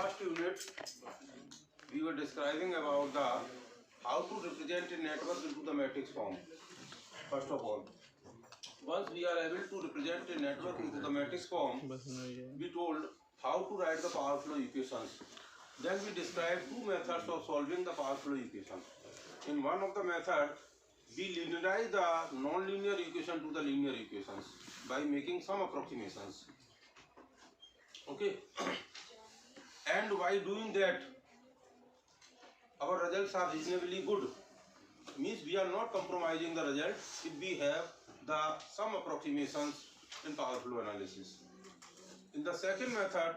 last unit, we were describing about the how to represent a network into the matrix form. First of all, once we are able to represent a network into the matrix form, we told how to write the power flow equations. Then we described two methods of solving the power flow equation. In one of the method, we linearize the non-linear equation to the linear equations by making some approximations. Okay, and by doing that, our results are reasonably good. Means we are not compromising the result if we have the some approximations in power flow analysis. In the second method,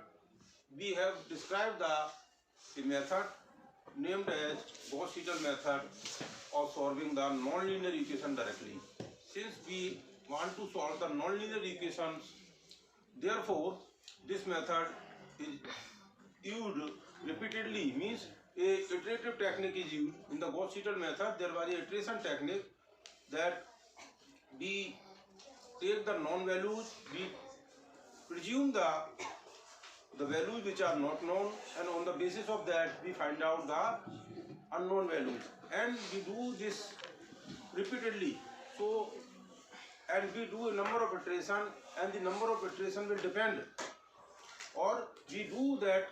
we have described the method named as Gauss-Seidel method of solving the non-linear equation directly. Since we want to solve the non-linear equations, therefore this method is used repeatedly. Means a iterative technique is used. In the Gauss-Seidel method, there was a iteration technique that we take the non-values, we presume the values which are not known, and on the basis of that we find out the unknown values, and we do this repeatedly. So, and we do a number of iterations, and the number of iterations will depend, or we do that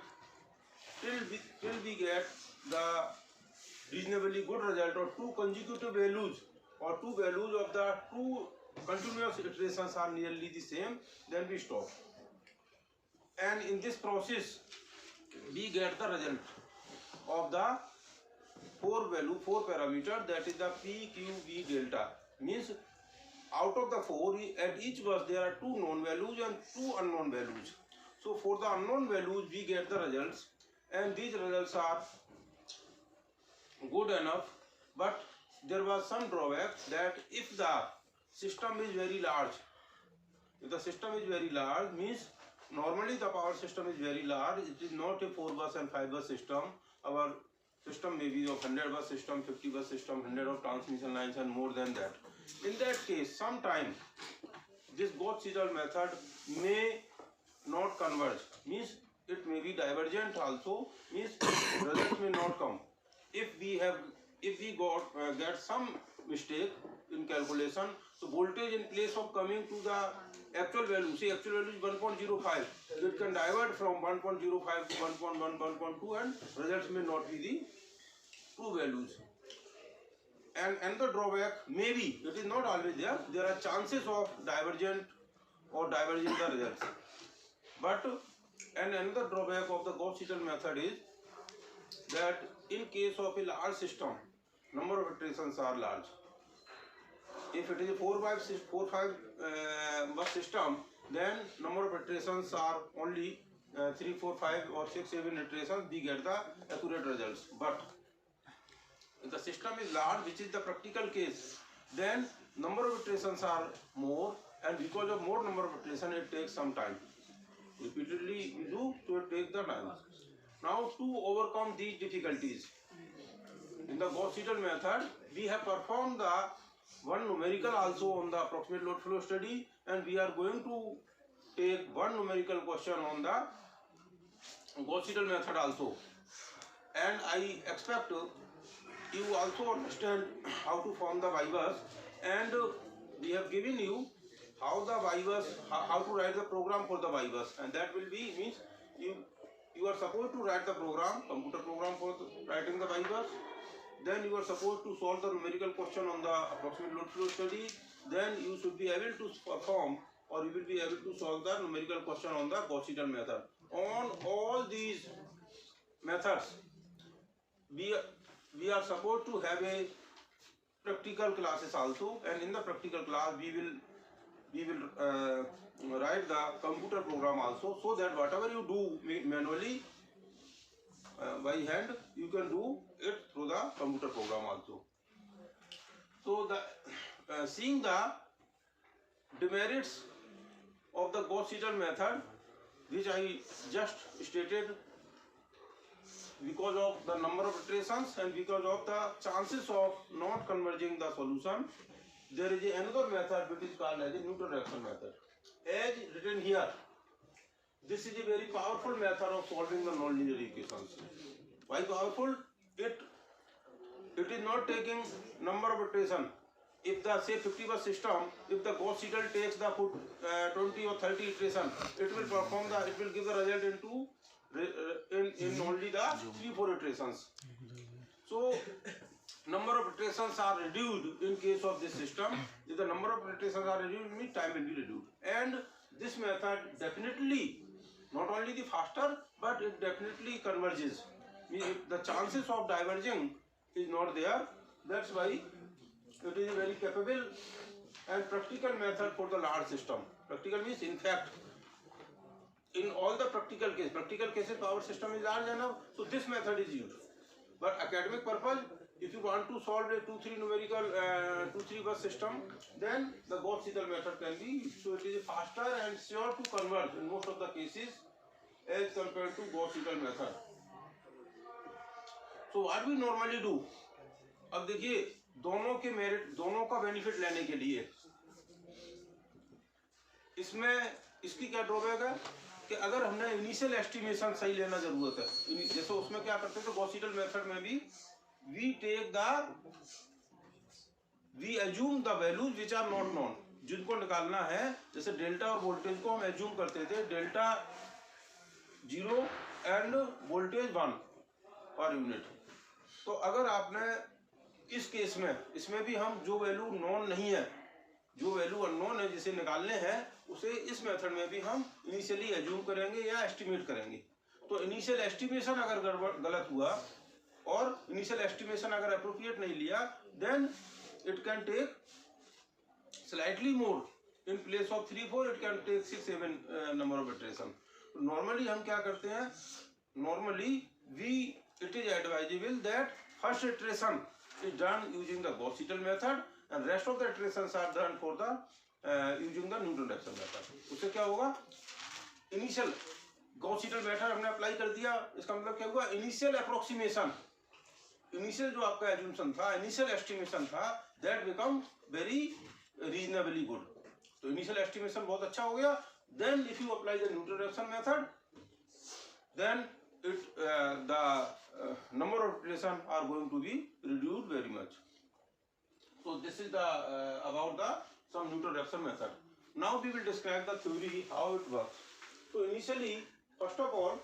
till we get the reasonably good result, or two consecutive values, or two values of the two continuous iterations are nearly the same, then we stop. And in this process, we get the result of the four parameter, that is the P, Q, V, delta. Means out of the four, at each bus there are two known values and two unknown values. So for the unknown values, we get the results, and these results are good enough, but there was some drawback, that if the system is very large, means normally the power system is very large, it is not a 4-bus and 5-bus system. Our system may be of 100-bus system, 50-bus system, 100 of transmission lines, and more than that. In that case, sometime this Gauss-Seidel method may not converge, means it may be divergent also, means results may not come. If we get some mistake in calculation, so voltage in place of coming to the actual value, say actual value is 1.05, it can divert from 1.05 to 1.1, 1.2, and results may not be the true values. And another drawback, maybe it is not always there, there are chances of divergent or diverging the results. But and another drawback of the Gauss-Seidel method is that in case of a large system, number of iterations are large. If it is a 4-5 bus system, then number of iterations are only 3, 4, 5 or 6, 7 iterations, we get the accurate results. But if the system is large, which is the practical case, then number of iterations are more, and because of more number of iterations, it takes some time. Repeatedly we do, so it takes the time. Now, to overcome these difficulties, in the Gauss-Seidel method, we have performed the one numerical also on the approximate load flow study, and we are going to take one numerical question on the Gauss-Seidel method also. And I expect you also understand how to form the Y-bus, and we have given you how the Y-bus, how to write the program for the Y-bus, and that will be, means you are supposed to write the program, computer program for writing the Y-bus. Then you are supposed to solve the numerical question on the approximate load flow study. Then you should be able to perform, or you will be able to solve the numerical question on the Gauss-Seidel method. On all these methods, we are supposed to have a practical classes also, and in the practical class we will write the computer program also, so that whatever you do manually by hand, you can do it through the computer program also. So the seeing the demerits of the Gauss-Seidel method, which I just stated, because of the number of iterations and because of the chances of not converging the solution, there is another method which is called as a neutral reaction method. As written here, this is a very powerful method of solving the nonlinear equations. Why powerful? It is not taking number of iteration. If the say 50 bus system, if the Gauss-Seidel takes the 20 or 30 iteration, it will give the result into in only the 3-4 iterations. So number of iterations are reduced in case of this system. If the number of iterations are reduced, means time will be reduced. And this method definitely not only the faster, but it definitely converges. The chances of diverging is not there. That's why it is a very capable and practical method for the large system. Practical means, in fact, in all the practical cases, power system is large enough, so this method is used. But academic purpose, if you want to solve a 2-3 numerical 2-3 bus system, then the Gauss-Seidel method can be used. So it is faster and sure to converge in most of the cases as compared to Gauss-Seidel method. So what we normally do, अब देखिए दोनों का benefit लेने के लिए इसमें इसकी क्या ड्रॉबैक है कि अगर हमने इनिशियल एस्टिमेशन सही लेना जरूरत है, जैसे उसमें क्या करते थे गॉस-सीडल मेथड में भी we assume the values which are not known, जिनको निकालना है, जैसे डेल्टा और वोल्टेज को हम एज्यूम करते थे delta 0 end voltage 1 per unit. तो अगर आपने इस केस में इसमें भी हम जो वैल्यू नॉन नहीं है, जो वैल्यू अननोन है जिसे निकालने हैं, उसे इस मेथड में भी हम इनिशियली एज्यूम करेंगे या एस्टिमेट करेंगे। तो इनिशियल एस्टिमेशन अगर गलत हुआ और इनिशियल एस्टिमेशन अगर अप्रोप्रिएट नहीं लिया, then it can take slightly more in place of 3-4 it can take 6-7 number of iteration. Normally हम क्या करते हैं, normally it is advisable that first iteration is done using the Gauss-Seidel method and rest of the iterations are done for the using the Newton-Raphson method. उससे क्या होगा, initial Gauss-Seidel method हमने apply कर दिया, इसका मतलब क्या हुआ, इनिशियल अप्रोक्सीमेशन, इनिशियल जो आपका एज्यूम्पशन था, इनिशियल एस्टिमेशन था, that become very reasonably good. तो इनिशियल एस्टिमेशन बहुत अच्छा हो गया, then if you apply the Newton-Raphson method, then the number of iterations are going to be reduced very much. So this is the about the some Newton-Raphson method. Now we will describe the theory how it works. So initially, first of all,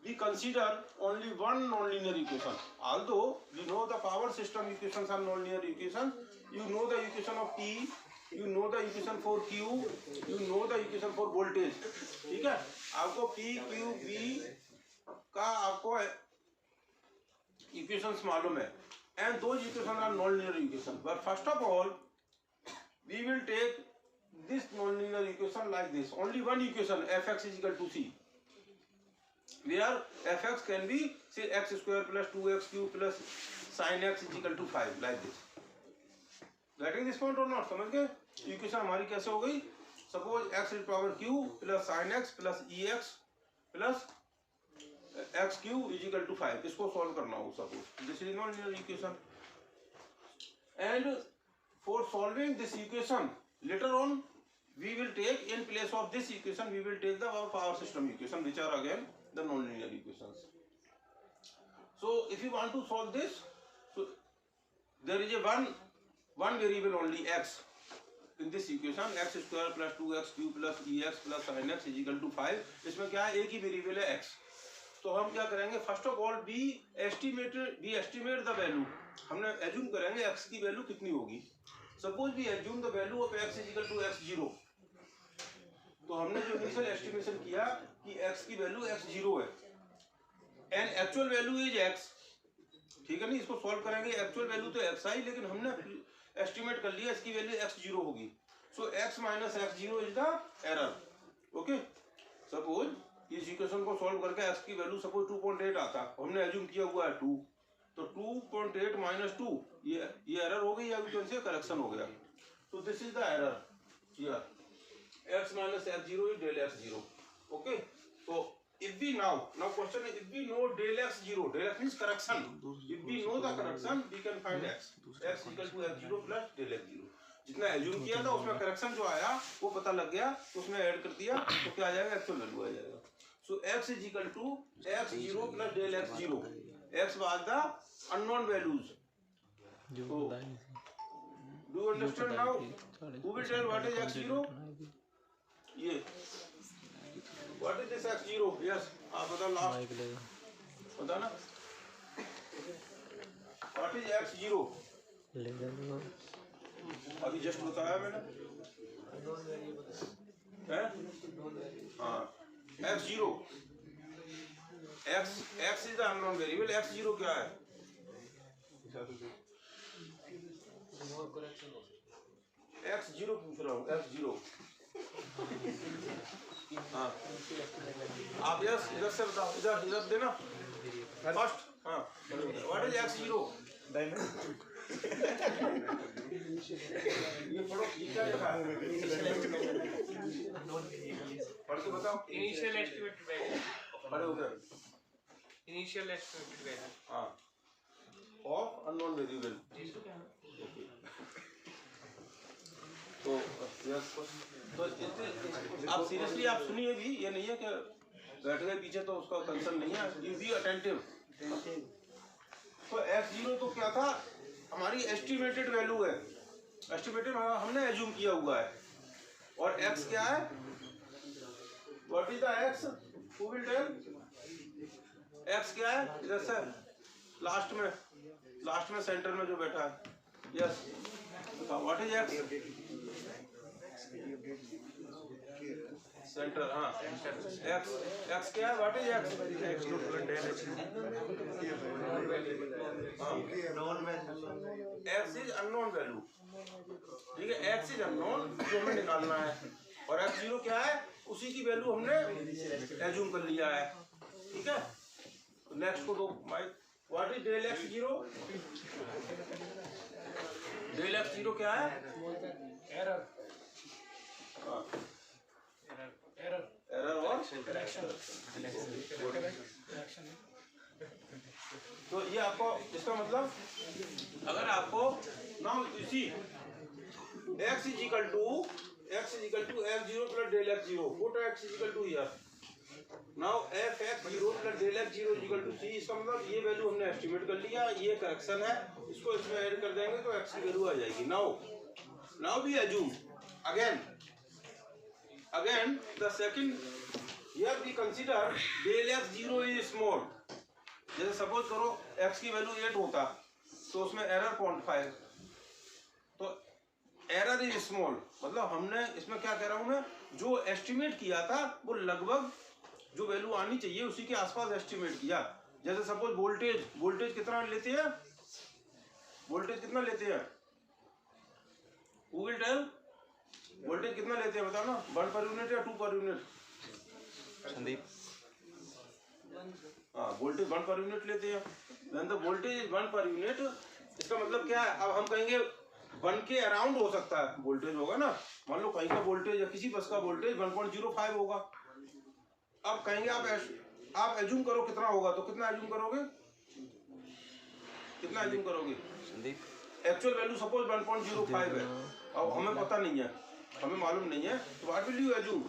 we consider only one nonlinear equation. Although we know the power system equations are nonlinear equations, you know the equation of T, you know the equation for Q, you know the equation for voltage. ठीक है, आपको P, Q, V का आपको equations मालूम है, and those equations are nonlinear equations. But first of all, we will take this nonlinear equation like this. Only one equation, fx is equal to c, where fx can be say x square plus 2x cube plus sin x is equal to 5, like this. Getting this point or not? समझ गए? Equation हमारी कैसे हो गई? Suppose x is power q plus sin x plus ex plus x cube is equal to 5. इसको solve करना हो suppose. This is nonlinear equation. And for solving this equation, later on we will take in place of this equation we will take the power system equation, which are again the nonlinear equations. So if you want to solve this, so there is a one variable only x in this equation, x square plus 2x cube plus ex plus sin x is equal to 5. इसमें क्या है, एक ही variable है x. तो हम क्या करेंगे, first of all we estimate the value. हमने एज्यूम करेंगे x की वैल्यू कितनी होगी. Suppose we assume the value of x is equal to x0. तो हमने जो इनिशियल एस्टिमेशन किया कि x की वैल्यू x0 है and actual value is x. ठीक है, नहीं इसको सॉल्व करेंगे, एक्चुअल वैल्यू तो x आई, लेकिन हमने एस्टिमेट कर लिया इसकी वैल्यू x0 होगी. सो x minus x0 is the error. Okay, suppose इस इक्वेशन को सॉल्व करके x की वैल्यू सपोज 2.8 आता, हमने एज्यूम किया हुआ है 2, तो 2.8 माइनस 2 ये एरर हो गई, या से करेक्शन हो गया. तो this is the error here, x minus x0 is del x0. Okay, so if we now question is, if we know del x0, del x means correction, if we know the correction we can find x equal to x0 plus del x0. जितना assume किया था उसमें correction जो आया वो पता लग गया, उसमें ऐड कर दिया तो क्या आ जाएगा, एक्चुअल वैल्यू आ जाएगा। So x is equal to x0 plus del x0, x was the unknown values. Do you understand now? Who will tell what is x0? ये what is this x0? Yes आप बताओ, last पता ना what is x0? अभी just बताया मैंने, हाँ x0, x is the unknown variable, x0 क्या है? x0 पूछ रहा हूँ, x0। हाँ आप यस इधर से बताओ, इधर देना फर्स्ट। हाँ व्हाट इज x0? ये पढ़ो, ये क्या लिखा है? पढ़ के बताओ। इनिशियल एस्टिमेटेड वैल्यू, पढ़े उधर, इनिशियल एस्टिमेटेड वैल्यू हाँ ऑफ अननोन वेरिएबल। तो यस, तो आप सीरियसली आप सुनिए भी, ये नहीं है कि बैठ गए पीछे तो उसका कंसर्न नहीं है, यू बी अटेंटिव। तो x0 तो क्या था, हमारी एस्टिमेटेड वैल्यू है, एस्टिमेटेड हमने एज्यूम किया हुआ है। और x क्या है, what is the x? Who will tell? x क्या है? इधर से लास्ट में सेंटर में जो बैठा है, यस बताओ व्हाट इज x? सेंटर, हाँ x क्या है, what is x? x2 plus del x is unknown value, ठीक है, x इज अननोन जो हमें निकालना है, और x0 क्या है, उसी की वैल्यू हमने एज्यूम कर लिया है, ठीक है। नेक्स्ट को दो mic, what is del x0? Del x0 क्या है? एरर, एरर और तो ये आपको, इसका मतलब अगर आपको नाउ इसी x is equal to f0 plus del x0, what x is equal to here, now f(x0) plus del x0 is equal to c, इसका मतलब ये वैल्यू हमने एस्टिमेट कर लिया, ये करेक्शन है, इसको इसमें ऐड कर देंगे तो x की वैल्यू आ जाएगी। Now we assume again the second, here we consider del x0 is small। जैसे सपोज करो x की वैल्यू 8 होता तो उसमें एरर 0.5, तो एरर इज स्मॉल, मतलब हमने इसमें क्या कह रहा हूं मैं, जो एस्टिमेट किया था वो लगभग जो वैल्यू आनी चाहिए उसी के आसपास एस्टिमेट किया। जैसे सपोज वोल्टेज कितना लेते हैं, वोल्टेज कितना लेते हैं, हु विल टेल? वोल्टेज कितना लेते हैं बताओ ना, 1 पर यूनिट या 2 पर यूनिट? संदीप, हाँ वोल्टेज 1 पर यूनिट लेते हैं, then the voltage is 1 per unit. इसका मतलब क्या है, अब हम कहेंगे 1 के अराउंड हो सकता है वोल्टेज होगा ना, मान लो कहीं का वोल्टेज या किसी बस का वोल्टेज 1.05 होगा, अब कहेंगे आप एज्यूम करो कितना होगा, तो कितना एज्यूम करोगे, कितना एज्यूम करोगे? संदीप एक्चुअल वैल्यू सपोज 1.05 है, अब हमें पता नहीं है, हमें मालूम नहीं है, तो व्हाट विल यू एज्यूम?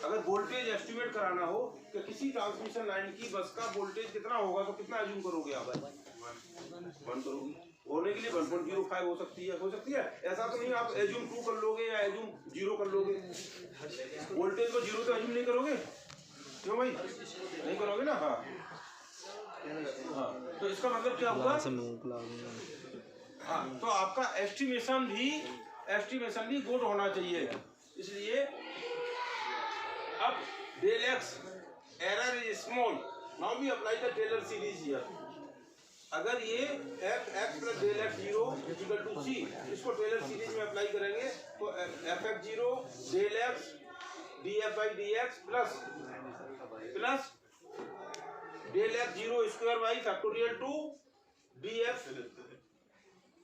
अगर वोल्टेज एस्टिमेट कराना हो कि किसी ट्रांसमिशन लाइन की बस का वोल्टेज कितना होगा तो कितना एज्यूम करोगे आप? 1 करोगे, होने के लिए 1.05 हो सकती है, ऐसा तो नहीं आप एज्यूम 2 कर लोगे या एज्यूम 0 कर लोगे, वोल्टेज को 0 तो एज्यूम नहीं करोगे, क्यों भाई नहीं करोगे ना। हाँ तो इसका मतलब क्या हुआ, हाँ तो आपका एस्टिमेशन भी गुड होना चाहिए, इसलिए अब del x error is small, now we apply the Taylor series here. अगर ये f(x) plus del x0 equal to c, इसको टेलर सीरीज में अप्लाई करेंगे तो f(x0) डेल x df by dx plus del x0 square by factorial two df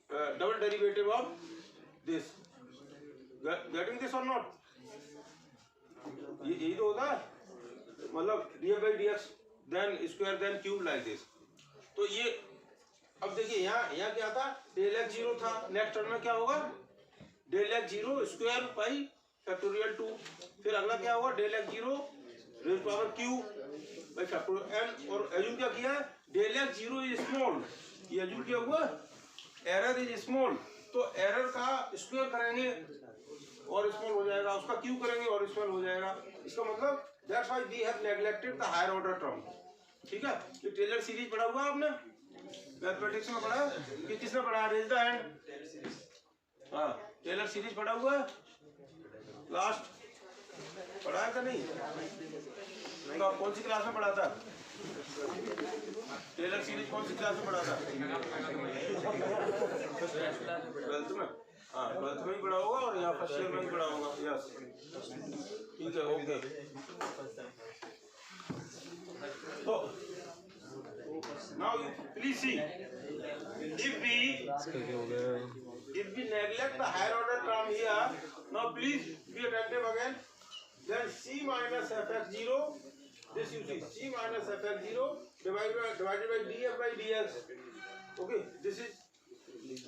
double derivative of this, getting this or not? यही तो होता है, मतलब df by dx then square then cube like this. तो ये अब देखिए यहाँ क्या था, डेल x0 था, नेक्स्ट टर्म में क्या होगा, del x 0 square by factorial 2। फिर अगला क्या हुआ, del x 0 raise power q by factorial n। और एज्यूम क्या किया, डेल एक्स 0 इज स्मॉल, ये एज्यूम क्या हुआ, एरर इज स्मॉल, तो एरर का स्क्वायर करेंगे और स्मॉल हो जाएगा, उसका क्यू करेंगे और स्मॉल हो जाएगा। इसका मतलब that's why we have neglected the higher order term. ठीक है, ये टेलर सीरीज पढ़ा हुआ आपने मैथमेटिक्स में, पढ़ा कि किसने पढ़ा, रेज द हैंड। हाँ, टेलर सीरीज पढ़ा हुआ है, लास्ट पढ़ा है का नहीं, तो आप कौन सी क्लास में पढ़ा था, टेलर सीरीज कौन सी क्लास में पढ़ा था, 12th में। हाँ, 12th में ही पढ़ा होगा और यहाँ फर्स्ट ईयर में ही पढ़ा होगा। यस, ठीक है, ओके। तो now please see, if we neglect the higher order term here, now please be attentive again, then c minus fx0, this you see, c minus fx0 divided by df by dx, okay, this is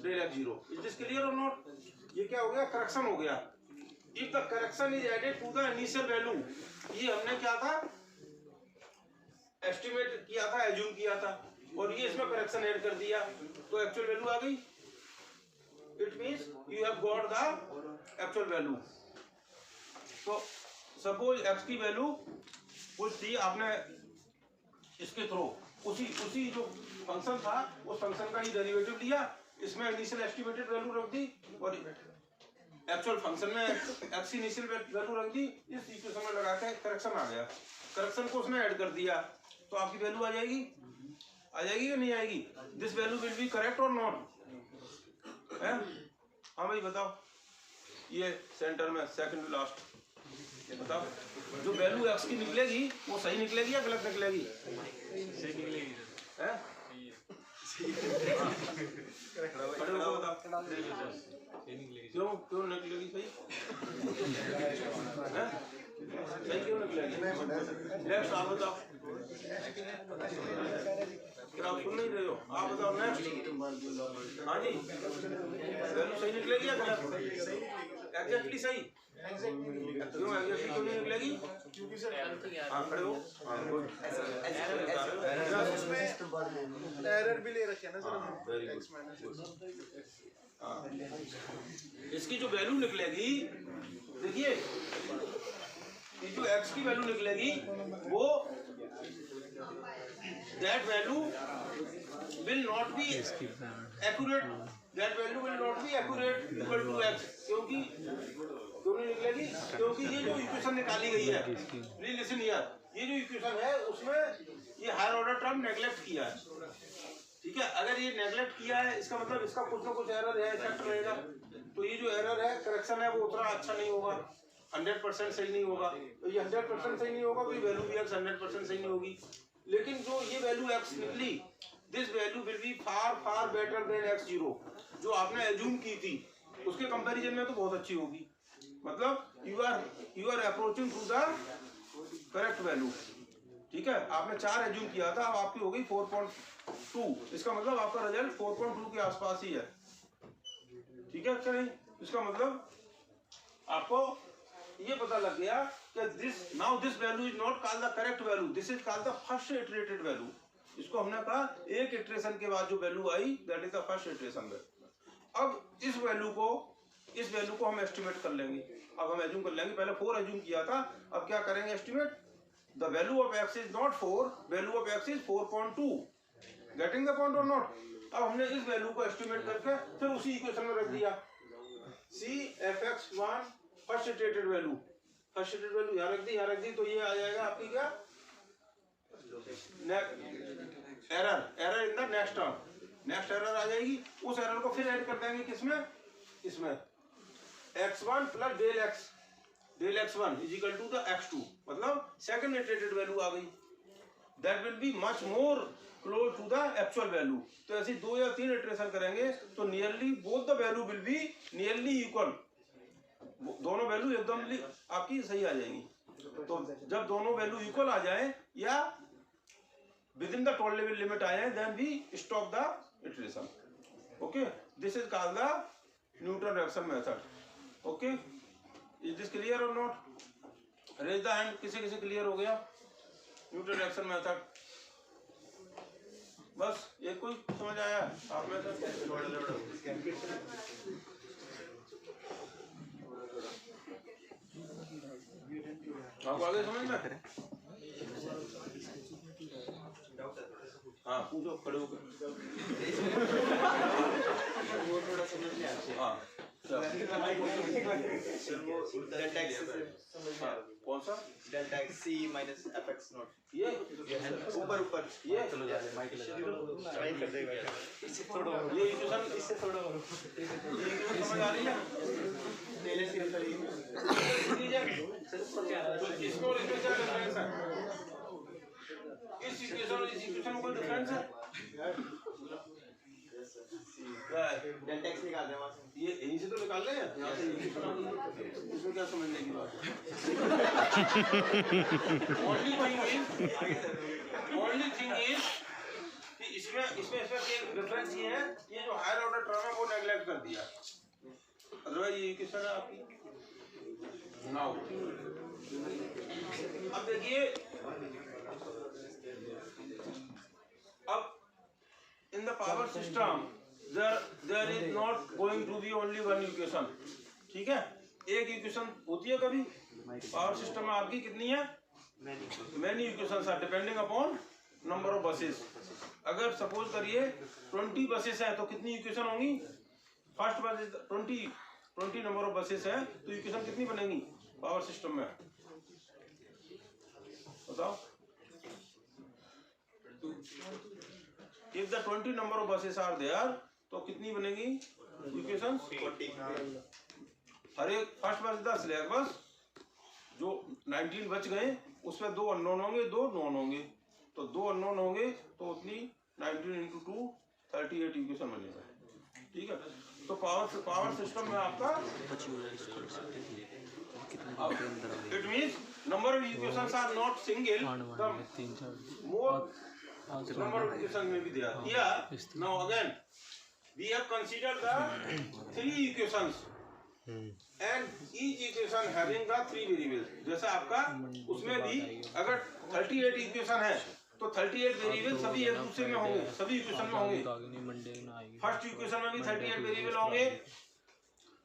del x0। is this clear or not? ये क्या हो गया, correction हो गया। if the correction is added to the initial value, ये हमने क्या था, एस्टिमेट किया था, एज्यूम किया था, और ये इसमें करेक्शन ऐड कर दिया, तो एक्चुअल वैल्यू आ गई। It means you have got the actual value. तो सपोज x की वैल्यू कुछ थी, आपने इसके थ्रू उसी जो फंक्शन था उस फंक्शन का ही डेरिवेटिव लिया, इसमें इनिशियल एस्टिमेटेड वैल्यू रख दी और एक्चुअल फंक्शन में x इनिशियल वैल्यू रख दी, इस इक्वेशन में लगा के करेक्शन आ गया, करेक्शन को उसने ऐड कर दिया, तो आपकी वैल्यू आ जाएगी कि नहीं आएगी? This value will B correct और नॉट है? हाँ भाई बताओ, ये सेंटर में सेकंड लास्ट, ये बताओ, जो वैल्यू x की निकलेगी वो सही निकलेगी या गलत निकलेगी? सही निकलेगी हैं? खड़े होकर बताओ, क्यों निकलेगी सही? हैं? सही क्यों निकलेगी? नेक्स्ट आप बताओ, फिर आप सुन नहीं रहे हो, आप बताओ नेक्स्ट। हाँ जी, वैल्यू सही निकलेगी या गलत? एग्जैक्टली सही। क्यों एग्जैक्टली क्यों नहीं निकलेगी? हाँ खड़े हो, एरर भी ले रखे हैं ना सर, वेरी गुड। इसकी जो वैल्यू निकलेगी, देखिए ये जो x की वैल्यू निकलेगी वो that value will not be accurate, that value will not be accurate equal to x। क्योंकि क्यों नहीं निकलेगी? क्योंकि ये जो इक्वेशन निकाली गई है, प्लीज लिसन हियर, ये जो इक्वेशन है उसमें ये हायर ऑर्डर टर्म नेग्लेक्ट किया है। ठीक है, अगर ये नेग्लेक्ट किया है इसका मतलब इसका कुछ ना कुछ एरर है, इफेक्ट रहेगा, तो ये जो एरर है, करेक्शन है, वो उतना अच्छा नहीं होगा, 100% सही नहीं होगा। तो ये 100% सही नहीं होगा, कोई वैल्यू भी x 100% सही नहीं होगी। लेकिन जो ये वैल्यू x निकली, this value will B far better than x0, जो आपने एज्यूम की थी उसके कंपैरिजन में तो बहुत अच्छी होगी। मतलब you are approaching to the correct value. ठीक है, आपने 4 एज्यूम किया था, अब आपकी हो गई 4.2, इसका मतलब आपका रिजल्ट 4.2 के आसपास ही है। ठीक है, अच्छा नहीं, इसका मतलब आपको ये पता लग गया कि this value is not called the correct value, this is called the first iterated value. इसको हमने कहा एक इटरेशन के बाद जो value I that is the first iteration value. अब इस वैल्यू को हम एस्टिमेट कर लेंगे। अब हम एज्यूम कर लेंगे, पहले 4 एज्यूम किया था, अब क्या करेंगे estimate? The value of x is not 4, value of x is 4.2। Getting the point और नॉट? अब हमने इस वैल्यू को एस्टिमेट करके फिर उसी इक्वेशन में रख दिया, सी fx1 फर्स्ट इटरेटेड वैल्यू, यहाँ रख दी, तो ये आ जाएगा आपकी क्या, error in the next term, next error आ जाएगी। उस एरर को फिर ऐड कर देंगे किसमें, इसमें x1 plus del x1 is equal to the x2, मतलब सेकंड इटरेटेड वैल्यू आ गई, that will be much more close to the actual value. तो ऐसे 2 या 3 इटरेशन करेंगे तो nearly both the value will be nearly equal, दोनों value एकदम आपकी सही आ जाएंगी। तो जब दोनों वैल्यू इक्वल आ जाए या within the tolerable limit आए, then we stop the iteration. Okay, this is called the Newton reaction method. Okay, is this clear और नॉट? रेज द हैंड, किसे किसे क्लियर हो गया न्यूटन रिएक्शन मेथड? बस एक कोई समझ आया आप में से? आपको आगे समझ में? हाँ पूछो, खड़े होकर। हाँ कौन सा? Delta x c minus f x naught, ये ऊपर ऊपर ये ट्राई कर देगा इससे थोड़ा ये इक्वेशन, इससे थोड़ा ये इक्वेशन समझ आ रही है? पहले से अंदर तो इसको और इसमें क्या डिफरेंस है? इस इक्वेशन और इस इक्वेशन में कोई डिफरेंस है? डेल्टा एक्स निकाल दे वहां से, ये यहीं से तो निकाल रहे हैं, यहाँ से इसमें क्या समझने की बात है? ओनली थिंग इज कि इसमें डिफरेंस ये है, ये जो हायर ऑर्डर टर्म है वो नेगलेक्ट कर दिया, अदरवाइज ये इक्वेशन है आपकी। नाउ अब देखिए, अब in the power system there is not going to be only one equation, ठीक है? एक इक्वेशन होती है कभी पावर सिस्टम में आपकी कितनी है? many equations are depending upon number of buses। अगर सपोज करिए 20 बसेस है तो कितनी इक्वेशन होंगी? फर्स्ट बस 20 नंबर ऑफ बसेस है तो इक्वेशन कितनी बनेगी पावर सिस्टम में? बताओ। If the 20 number of buses are there, तो कितनी बनेगी इक्वेशन? 40। हर एक फर्स्ट बस 10 लेगा बस, जो 19 बच गए उसमें 2 अननोन होंगे, 2 नॉन होंगे, तो 2 अननोन होंगे तो उतनी 19 × 2 38 इक्वेशन बनेगा, ठीक है? तो पावर सिस्टम में आपका it means number of equations are not single, more number of equations may be there. Here, now again, we have considered the 3 equations and each equation having the 3 variables. जैसा आपका उसमें भी अगर 38 equation है तो 38 variable सभी एक दूसरे में होंगे, सभी इक्वेशन में होंगे। फर्स्ट इक्वेशन में भी 38 वेरिएबल होंगे,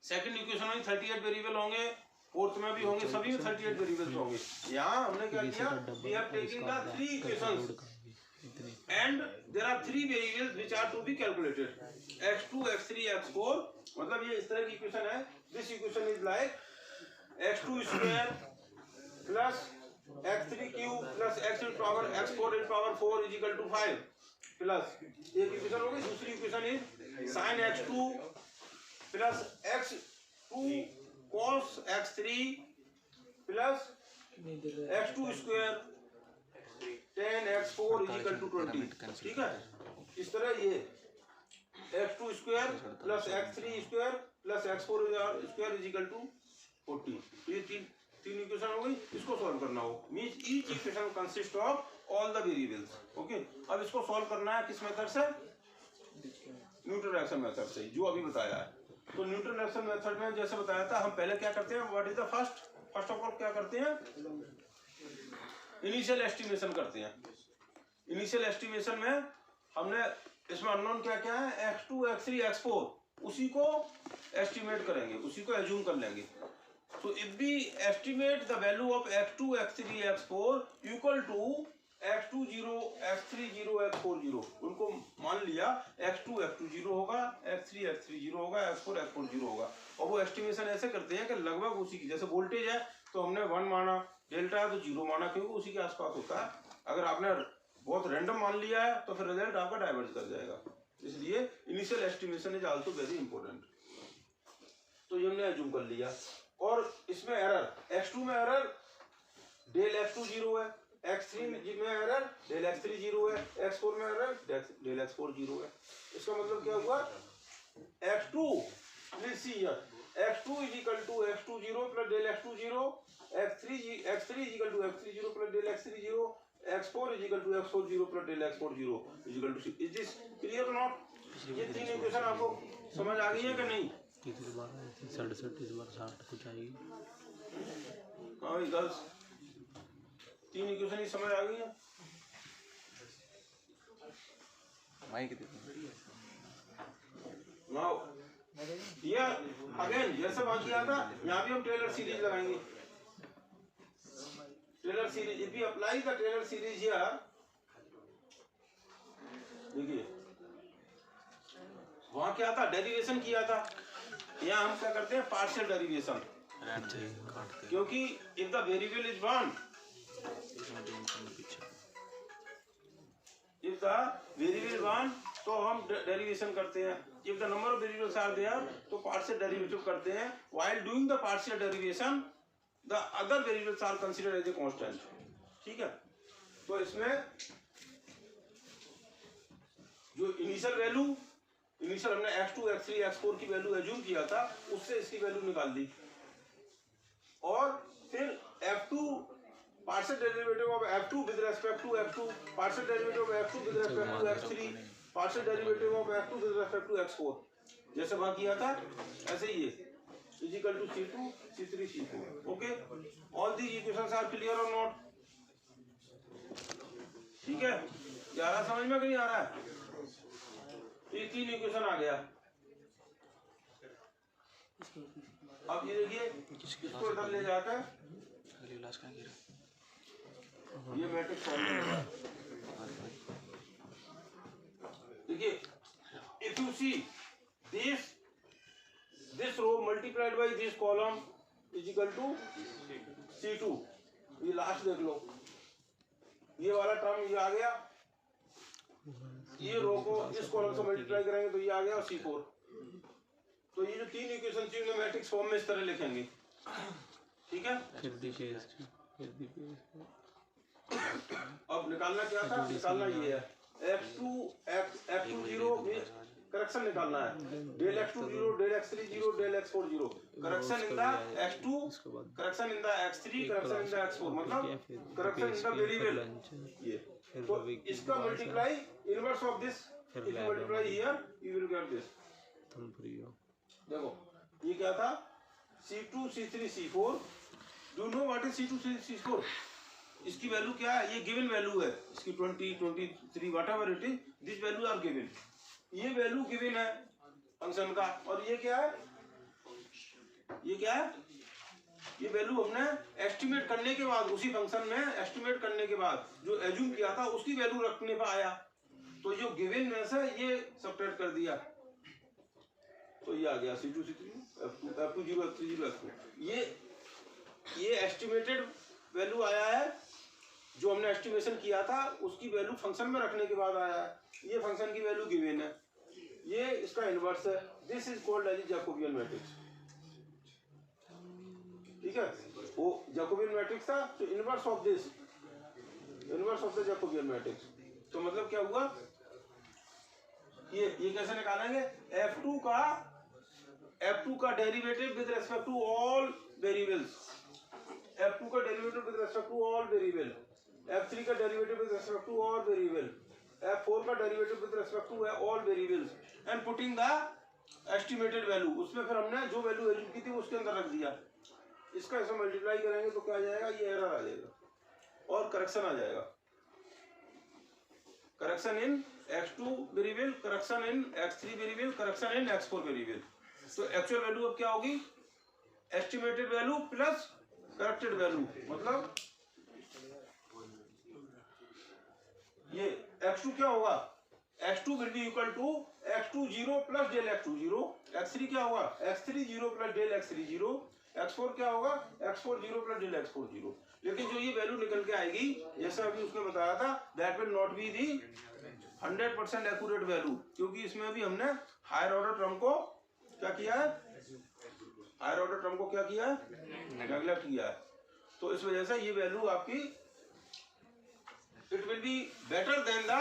सेकंड इक्वेशन में भी 38 वेरिएबल होंगे, फोर्थ में भी होंगे, सभी में 38 वेरिएबल्स होंगे। यहाँ हमने क्या किया? We have taken the 3 equations and there are 3 variables which are to be calculated, x2 x3 x4। मतलब ये इस तरह की इक्वेशन है, this equation is like x2 square plus x3 cube plus x4 in power 4 is equal to 5 plus एक equation होगी। दूसरी equation is sin x2 plus x2 cos x3 plus x2 square tan x4 is equal to 20, ठीक है? इस तरह ये x2 square plus x3 square plus x4 square is equal to 40। ये तीन इक्वेशन हो गई, इसको सॉल्व करना हो। Means each equation consist of all the variables. Okay, अब इसको सॉल्व करना है किस मेथड से? न्यूटन रिएक्शन मेथड से, जो अभी बताया है। तो न्यूटन रिएक्शन मेथड में जैसे बताया था, हम पहले क्या करते हैं? What is the first of all क्या करते हैं? इनिशियल एस्टिमेशन करते हैं। इनिशियल एस्टिमेशन में हमने इसमें अननोन क्या क्या है? x2 x3 x4, उसी को एस्टिमेट करेंगे, उसी को एज्यूम कर लेंगे। तो if we estimate the value of x2 x3 x4 equal to x2 0 x3 0 x4 0, उनको मान लिया x2 0 होगा, x3 0 होगा, x4 0 होगा। और वो एस्टिमेशन ऐसे करते हैं कि लगभग उसी की, जैसे वोल्टेज है तो हमने 1 माना, डेल्टा है तो 0 माना, क्योंकि उसी के आसपास होता है। अगर आपने बहुत रैंडम मान लिया है तो फिर रिजल्ट आपका डाइवर्ज कर जाएगा। इसलिए initial estimation is also very important. तो ये हमने एज्यूम कर लिया। और इसमें एरर, x2 में एरर डेल x2 0 है, x3 में एरर डेल x3 0 है, x4 में एरर डेल x4 0 है। इसका मतलब क्या हुआ? x2 plus x2 is equal to x2 0 plus del x2 0, x3 is equal to x3 0 plus del x3 0, x4 is equal to x4 0 plus del x4 0 is equal to 6। Is this clear or not? ये तीन equation आपको समझ आ गई है कि नहीं? इस बार 67, इस बार 60 कुछ आएगी। हाँ भाई गर्ल्स, 3 इक्वेशन ही समझ आ गई है। माइक नाउ हियर अगेन जैसे बात किया था, यहाँ भी हम टेलर सीरीज लगाएंगे। Taylor series, if we apply the Taylor series here, देखिए वहां क्या था, डेरिवेशन किया था, यहाँ हम क्या करते हैं, पार्शियल डेरिवेशन। क्योंकि if the variable is 1, if the variable 1 तो हम डेरिवेशन करते हैं, if the number of variables are there तो पार्शियल डेरिवेटिव करते हैं। While doing the partial derivation the other variables are considered as a constant. ठीक है, तो इसमें जो इनिशियल वैल्यू, इनिशियल हमने x2, x3, x4 की वैल्यू एज्यूम किया था, उससे इसकी वैल्यू निकाल दी, और फिर f2 partial derivative of f2 with respect to f2, partial derivative of f2 with respect to x3, partial derivative of f2 with respect to x4, जैसे वहां किया था ऐसे ही है, is equal to c2 c3 c4। Okay, all these equations are clear और not? ठीक है, क्या रहा समझ में कि नहीं आ रहा है? ये 3 इक्वेशन आ गया। अब ये देखिए, इसको इधर ले जाकर ये मैट्रिक्स फॉर्म करेगा। देखिए, if you see this row multiplied by this column is equal to C2, ये लास्ट देख लो, ये वाला टर्म ये आ गया, ये रो को इस कॉलम से मल्टीप्लाई करेंगे तो ये आ गया, और C4। तो ये जो 3 इक्वेशन थी मैट्रिक्स फॉर्म में इस तरह लिखेंगे। ठीक है, अब निकालना क्या था, निकालना ये है x2 0 करेक्शन निकालना है, del x2 0, del x3 0, del x4 0, correction in the x2, correction in the x3, correction in the x4, मतलब करेक्शन इन द वेरिएबल। ये तो इसका multiply inverse of this, if you multiply here you will get this. देखो ये क्या था, C2 C3 C4, do know what is C2 C4? इसकी value क्या है, ये गिवन वैल्यू है इसकी 20 23 whatever it is, this value are given, ये वैल्यू गिवन है फंक्शन का, और ये क्या है, ये क्या है, ये वैल्यू हमने एस्टिमेट करने के बाद, उसी फंक्शन में एस्टिमेट करने के बाद जो एज्यूम किया था उसकी वैल्यू रखने पर आया, तो जो गिवन में से ये सब्ट्रैक्ट कर दिया, तो ये आ गया C2 C3 F2 0 F3 0 F4। ये एस्टिमेटेड वैल्यू आया है, जो हमने एस्टिमेशन किया था उसकी वैल्यू फंक्शन में रखने के बाद आया है, ये फंक्शन की वैल्यू गिवन है, ये इसका इनवर्स है, this is called as Jacobian matrix. ठीक है, वो जैकोबियन मैट्रिक्स था, तो inverse of this, inverse of the Jacobian matrix. तो मतलब क्या हुआ, ये कैसे निकालेंगे, F2 का derivative with respect to all variables, F2 का derivative with respect to all variable, F3 का derivative with respect to all variable, F4 का derivative with respect to all variables, and putting the estimated value, उसमें फिर हमने जो value assume की थी उसके अंदर रख दिया, इसका ऐसे मल्टीप्लाई करेंगे तो क्या आ जाएगा, ये एरर आ जाएगा और करेक्शन आ जाएगा, correction in x2 variable, correction in x3 variable, correction in x4 variable. तो एक्चुअल वैल्यू अब क्या होगी, estimated value plus corrected value, मतलब ये x2 क्या होगा, x2 will be equal to x2 0 plus del x2 0, x3 क्या होगा, x3 0 plus del x3 0, x4 क्या होगा, x4 0 प्लस डेल x4 0। लेकिन जो ये वैल्यू निकल के आएगी, जैसा अभी उसने बताया था, that will not be the 100% accurate value, क्योंकि इसमें भी हमने हायर ऑर्डर टर्म को क्या किया है, हायर ऑर्डर टर्म को क्या किया है, नेग्लेक्ट किया है। तो इस वजह से ये वैल्यू आपकी it will be better than the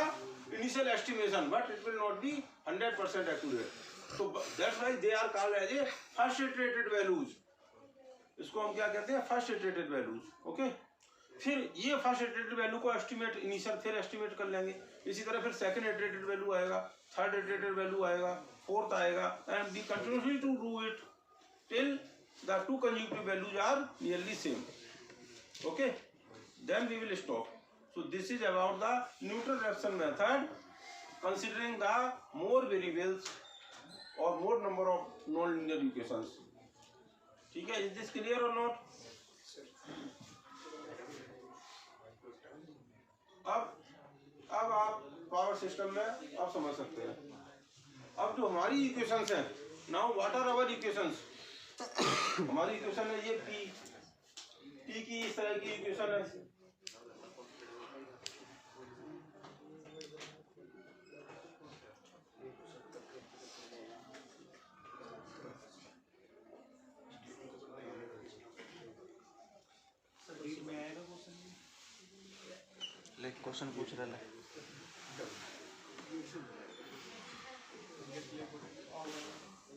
initial estimation, but it will not be 100% accurate. तो that's why they are called as a first iterated values. इसको हम क्या कहते हैं, फर्स्ट इटरेटेड वैल्यूज। ओके, फिर ये फर्स्ट इटरेटेड वैल्यू को estimate initial फिर एस्टिमेट कर लेंगे। इसी तरह फिर सेकंड इटरेटेड वैल्यू आएगा, थर्ड इटरेटेड वैल्यू आएगा, फोर्थ आएगा, and we continuously to do it till the two consecutive values are nearly same. Okay, then we will stop. So this is about the Newton Raphson method considering the more variables or more number of non-linear equations. ठीक है, is this clear or not? अब आप power system में आप समझ सकते हैं। अब जो हमारी इक्वेशंस हैं, now what are our equations? हमारी इक्वेशन है ये पी की इस तरह की इक्वेशन है। लाइक क्वेश्चन पूछ रहा है।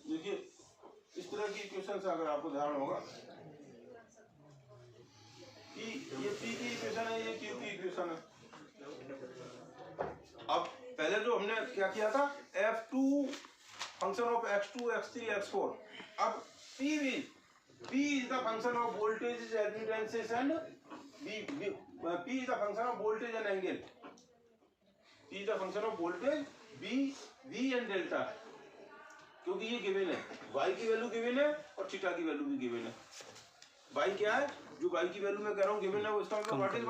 देखिए इस तरह की इक्वेशन अगर आपको ध्यान होगा कि ये पी की इक्वेशन है, ये क्यू की इक्वेशन है। अब पहले जो हमने क्या किया था, F2 function of x2 x3 x4। अब P is the function of voltage, admittances and P is the function of voltage and angle. P is the function of voltage, V and delta, क्योंकि ये given है, y की value given है और theta की value भी given है। y क्या है, जो y की वैल्यू मैं कह रहा हूँ गिवन है, वो इसका मतलब व्हाट इज y,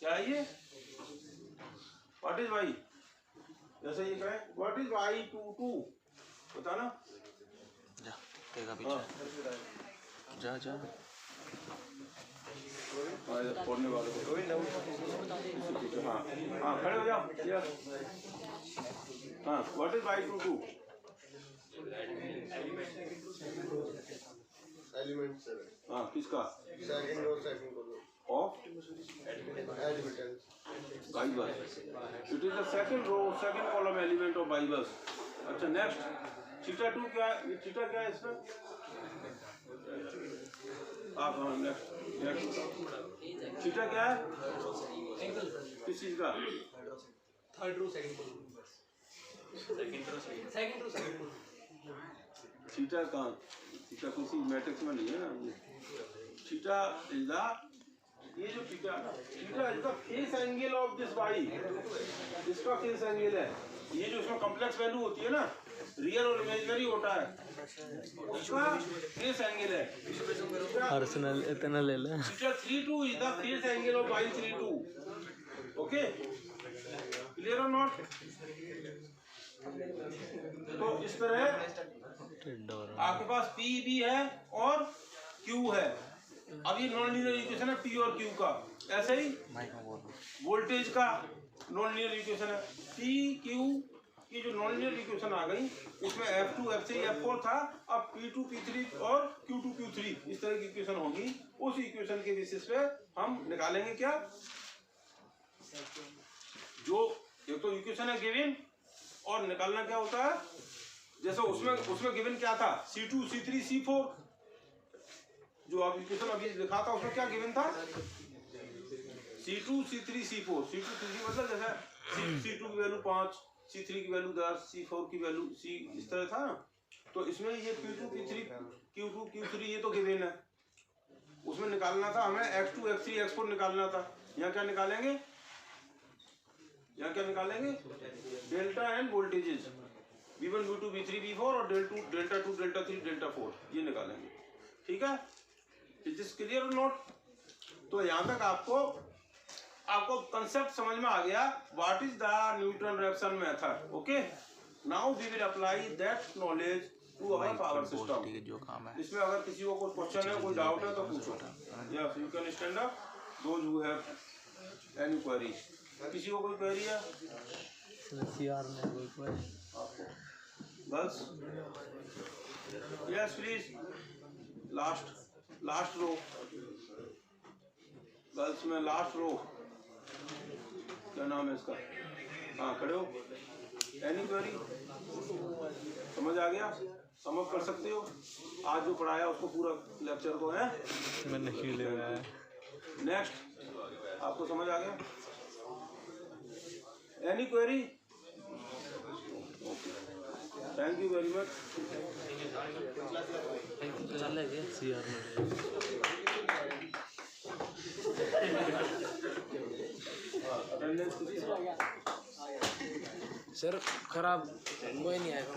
क्या है ये, व्हाट इज y? जैसे ये कहें व्हाट इज y22, बता ना। जा तेरा पीछे जा पढ़ने वाले को हाँ खड़े हो जाओ। हाँ, व्हाट इज y22? एलिमेंट 7। हाँ, किसका? Second row second column of admittance y bus. It is the second row second column element of y bus. अच्छा नेक्स्ट, थीटा 2 क्या है, थीटा क्या है इसमें? आप हाँ नेक्स्ट थीटा क्या है, किस चीज का? Third row second row theta कहाँ, थीटा किसी मैट्रिक्स में नहीं है ना। थीटा इज द, ये जो theta is the phase angle of this Y, इसका फेस एंगल है। ये जो इसमें कॉम्प्लेक्स वैल्यू होती है ना, रियल और इमेजिनरी होता है, उसका फेस एंगल है। पर्सनल इतना ले ले। Theta 32 is the phase angle of y32। Okay, clear और नॉट? तो इस तरह आपके पास P भी है और Q है। अब ये नॉन लीनियर इक्वेशन है P और Q का। ऐसे ही वोल्टेज का नॉन लीनियर इक्वेशन है। P Q की जो नॉन लीनियर इक्वेशन आ गई, उसमें F2 F3 F4 था। अब P2 P3 और Q2 Q3 इस तरह की इक्वेशन होगी। उस इक्वेशन के बेसिस पे हम निकालेंगे क्या, जो एक तो इक्वेशन है गिवन, और निकालना क्या होता है, जैसे उसमें गिवन क्या था, C2 C3 C4, जो आप इक्वेशन अभी लिखा था उसमें क्या गिवन था, C2 C3 C4। C2 C3 मतलब जैसे C2 की वैल्यू 5, C3 की वैल्यू 10, C4 की वैल्यू C, इस तरह था ना। तो इसमें ये P2 P3 Q2 Q3 ये तो गिवन है, उसमें निकालना था हमें X2 X3 X4 निकालना था। यहाँ क्या निकालेंगे, यहाँ क्या निकालेंगे, delta and voltages V1 V2 V3 V4 और डेल्टा 2 डेल्टा 3 डेल्टा 4 ये निकालेंगे। ठीक है, इज दिस क्लियर और नॉट? तो यहाँ तक आपको कंसेप्ट समझ में आ गया, what is the Newton Raphson method. Okay, now we will apply that knowledge to our power system. जो काम है इसमें अगर किसी को कोई क्वेश्चन है, कोई डाउट है तो पूछो। Yes, you can stand up those who have any query. किसी को कोई क्वेरी है? Girls, yes please, last row, girls में लास्ट रो, क्या नाम है इसका? हाँ खड़े हो। Any query? समझ आ गया? समझ कर सकते हो? आज जो पढ़ाया उसको पूरा लेक्चर को है मैंने नहीं ले रहा है। नेक्स्ट, आपको समझ आ गया? Any query? Thank you very much. चाललंय का CR अटेंडेंस किती? सर खराब कोई नहीं आएगा।